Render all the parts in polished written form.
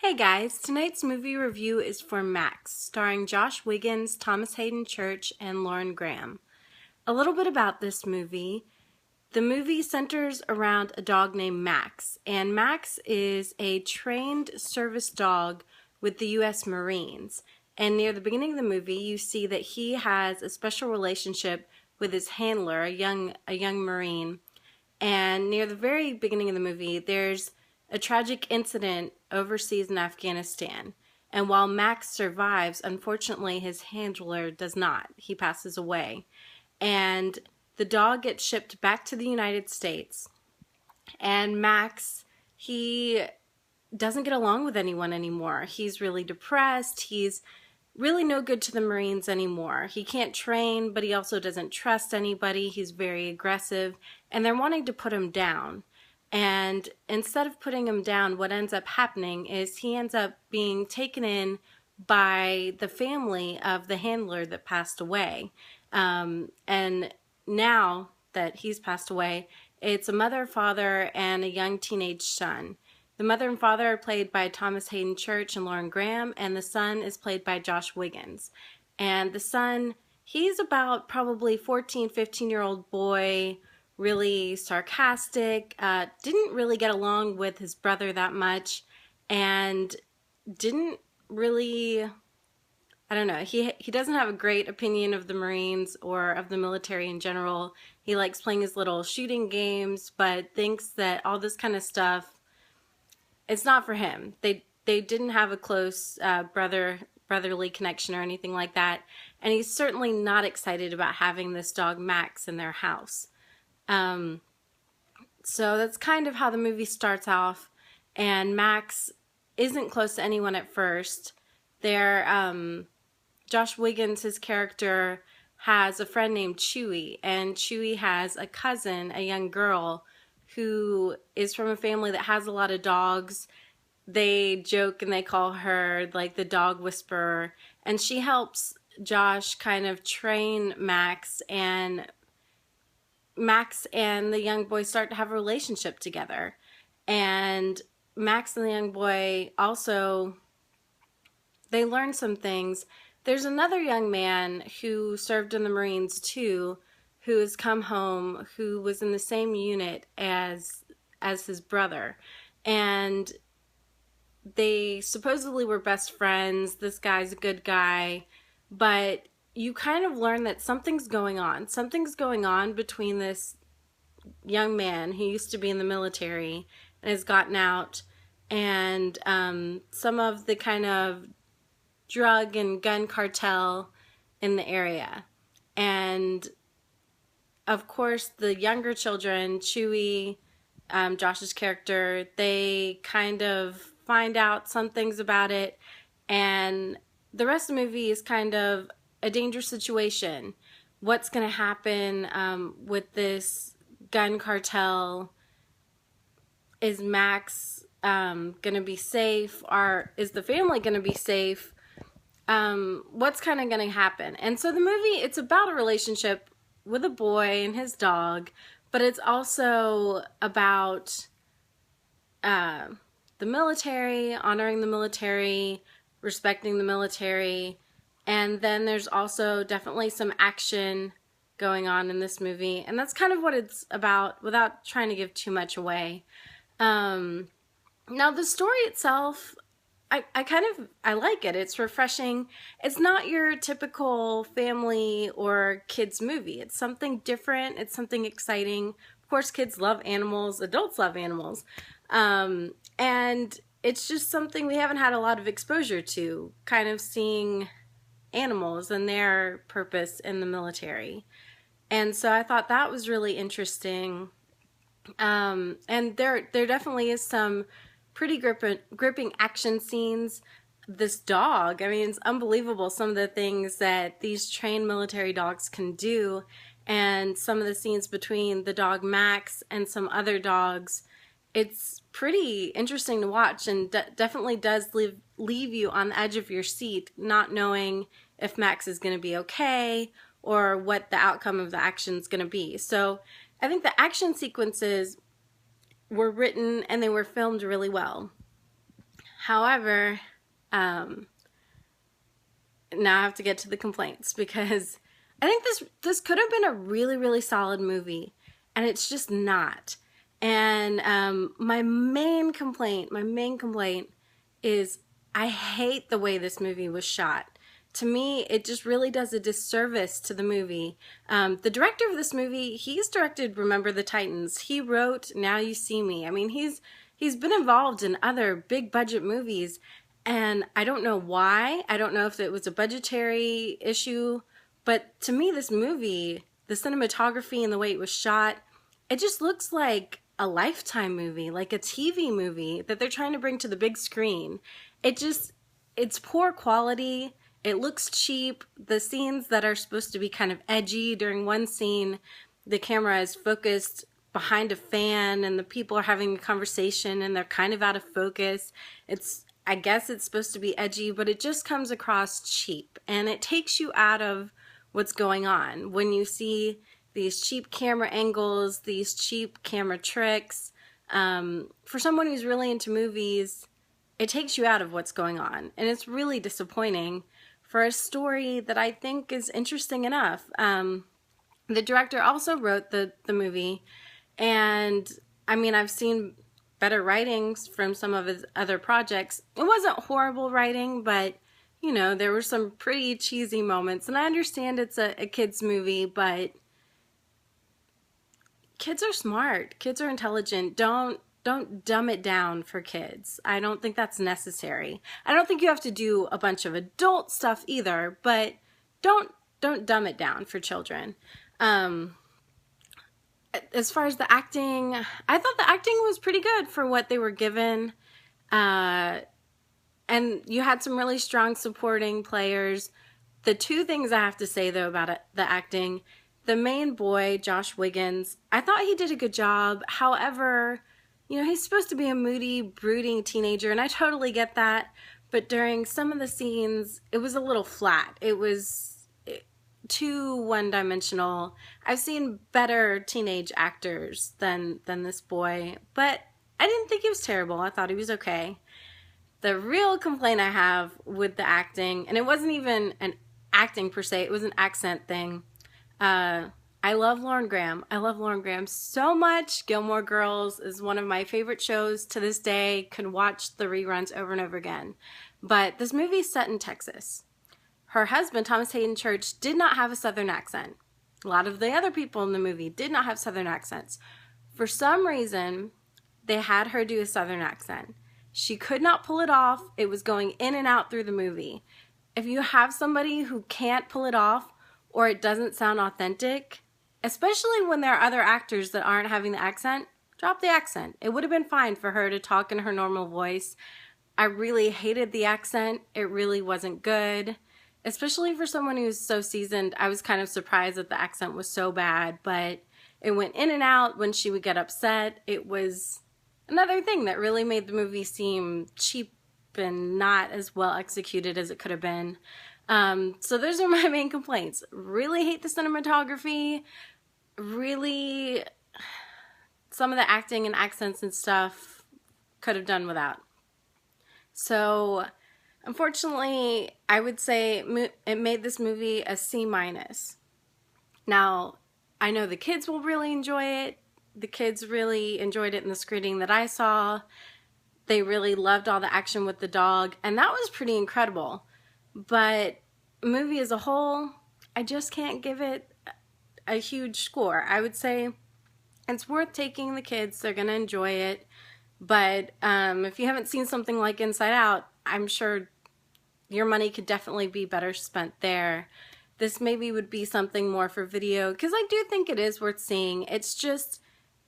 Hey guys, tonight's movie review is for Max, starring Josh Wiggins, Hayden Church, and Lauren Graham. A little bit about this movie. The movie centers around a dog named Max, and Max is a trained service dog with the U.S. Marines. And near the beginning of the movie, you see that he has a special relationship with his handler, a young Marine. And near the very beginning of the movie, there's a tragic incident overseas in Afghanistan. And while Max survives, unfortunately his handler does not. He passes away. And the dog gets shipped back to the United States. And Max, he doesn't get along with anyone anymore. He's really depressed. He's really no good to the Marines anymore. He can't train, but he also doesn't trust anybody. He's very aggressive, and they're wanting to put him down. And instead of putting him down, what ends up happening is he ends up being taken in by the family of the handler that passed away. And now that he's passed away, it's a mother, father, and a young teenage son. The mother and father are played by Hayden Church and Lauren Graham, and the son is played by Josh Wiggins. And the son, he's about probably 14, 15-year-old boy, really sarcastic, didn't really get along with his brother that much, and didn't really, I don't know, he doesn't have a great opinion of the Marines or of the military in general. He likes playing his little shooting games, but thinks that all this kind of stuff, it's not for him. They didn't have a close brotherly connection or anything like that, and he's certainly not excited about having this dog Max in their house. So that's kind of how the movie starts off, and Max isn't close to anyone at first. Josh Wiggins, his character, has a friend named Chewy, and Chewy has a cousin, a young girl, who is from a family that has a lot of dogs. They joke and they call her like the dog whisperer, and she helps Josh kind of train Max, and Max and the young boy start to have a relationship together. And Max and the young boy also, they learn some things. There's another young man who served in the Marines too, who has come home, who was in the same unit as his brother. And they supposedly were best friends. This guy's a good guy, but you kind of learn that something's going on. Something's going on between this young man who used to be in the military and has gotten out, and some of the kind of drug and gun cartel in the area. And of course, the younger children, Chewy, Josh's character, they kind of find out some things about it, and the rest of the movie is kind of a dangerous situation. What's going to happen with this gun cartel? Is Max going to be safe? Or is the family going to be safe? What's kind of going to happen? And so the movie, it's about a relationship with a boy and his dog, but it's also about the military, honoring the military, respecting the military, and then there's also definitely some action going on in this movie, and that's kind of what it's about without trying to give too much away. Now the story itself, I like it. It's refreshing. It's not your typical family or kids movie. It's something different. It's something exciting. Of course, kids love animals. Adults love animals. And it's just something we haven't had a lot of exposure to, kind of seeing animals and their purpose in the military. And so I thought that was really interesting. And there definitely is some pretty gripping action scenes. This dog, I mean, it's unbelievable some of the things that these trained military dogs can do, and some of the scenes between the dog Max and some other dogs. It's pretty interesting to watch, and definitely does leave you on the edge of your seat, not knowing if Max is going to be okay or what the outcome of the action is going to be. So I think the action sequences were written and they were filmed really well. However, now I have to get to the complaints, because I think this could have been a really, really solid movie, and it's just not. And my main complaint is I hate the way this movie was shot. To me, it just really does a disservice to the movie. The director of this movie, he's directed Remember the Titans. He wrote Now You See Me. I mean, he's been involved in other big budget movies, and I don't know why. I don't know if it was a budgetary issue, but to me, this movie, the cinematography and the way it was shot, it just looks like a Lifetime movie, like a TV movie that they're trying to bring to the big screen. It's poor quality. It looks cheap. The scenes that are supposed to be kind of edgy, during one scene, the camera is focused behind a fan and the people are having a conversation and they're kind of out of focus. I guess it's supposed to be edgy, but it just comes across cheap, and it takes you out of what's going on when you see these cheap camera angles, these cheap camera tricks. For someone who's really into movies, it takes you out of what's going on, and it's really disappointing for a story that I think is interesting enough. The director also wrote the movie, and I mean, I've seen better writings from some of his other projects. It wasn't horrible writing, but you know, there were some pretty cheesy moments, and I understand it's a kid's movie, but kids are smart. Kids are intelligent. Don't dumb it down for kids. I don't think that's necessary. I don't think you have to do a bunch of adult stuff either, but don't dumb it down for children. As far as the acting, I thought the acting was pretty good for what they were given. And you had some really strong supporting players. The two things I have to say, though, about the acting, the main boy, Josh Wiggins, I thought he did a good job. However, you know, he's supposed to be a moody, brooding teenager, and I totally get that. But during some of the scenes, it was a little flat. It was too one-dimensional. I've seen better teenage actors than this boy, but I didn't think he was terrible. I thought he was okay. The real complaint I have with the acting, and it wasn't even an acting per se, it was an accent thing. I love Lauren Graham. I love Lauren Graham so much. Gilmore Girls is one of my favorite shows to this day. Could watch the reruns over and over again. But this movie is set in Texas. Her husband, Thomas Hayden Church, did not have a Southern accent. A lot of the other people in the movie did not have Southern accents. For some reason, they had her do a Southern accent. She could not pull it off. It was going in and out through the movie. If you have somebody who can't pull it off, or it doesn't sound authentic, especially when there are other actors that aren't having the accent, drop the accent. It would have been fine for her to talk in her normal voice. I really hated the accent. It really wasn't good, especially for someone who's so seasoned. I was kind of surprised that the accent was so bad, but it went in and out when she would get upset. It was another thing that really made the movie seem cheap and not as well executed as it could have been. So those are my main complaints. Really hate the cinematography. Really, some of the acting and accents and stuff could have done without. So, unfortunately, I would say it made this movie a C-. Now, I know the kids will really enjoy it. The kids really enjoyed it in the screening that I saw. They really loved all the action with the dog, and that was pretty incredible. But movie as a whole, I just can't give it a huge score. I would say it's worth taking the kids. They're going to enjoy it. But if you haven't seen something like Inside Out, I'm sure your money could definitely be better spent there. This maybe would be something more for video, because I do think it is worth seeing. It's just,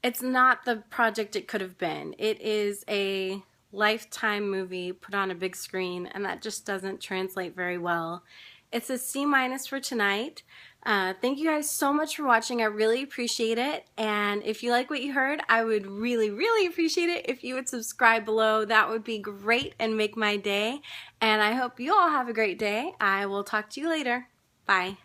it's not the project it could have been. It is a Lifetime movie put on a big screen, and that just doesn't translate very well. It's a C- for tonight. Thank you guys so much for watching. I really appreciate it. And if you like what you heard, I would really, really appreciate it if you would subscribe below. That would be great and make my day. And I hope you all have a great day. I will talk to you later. Bye.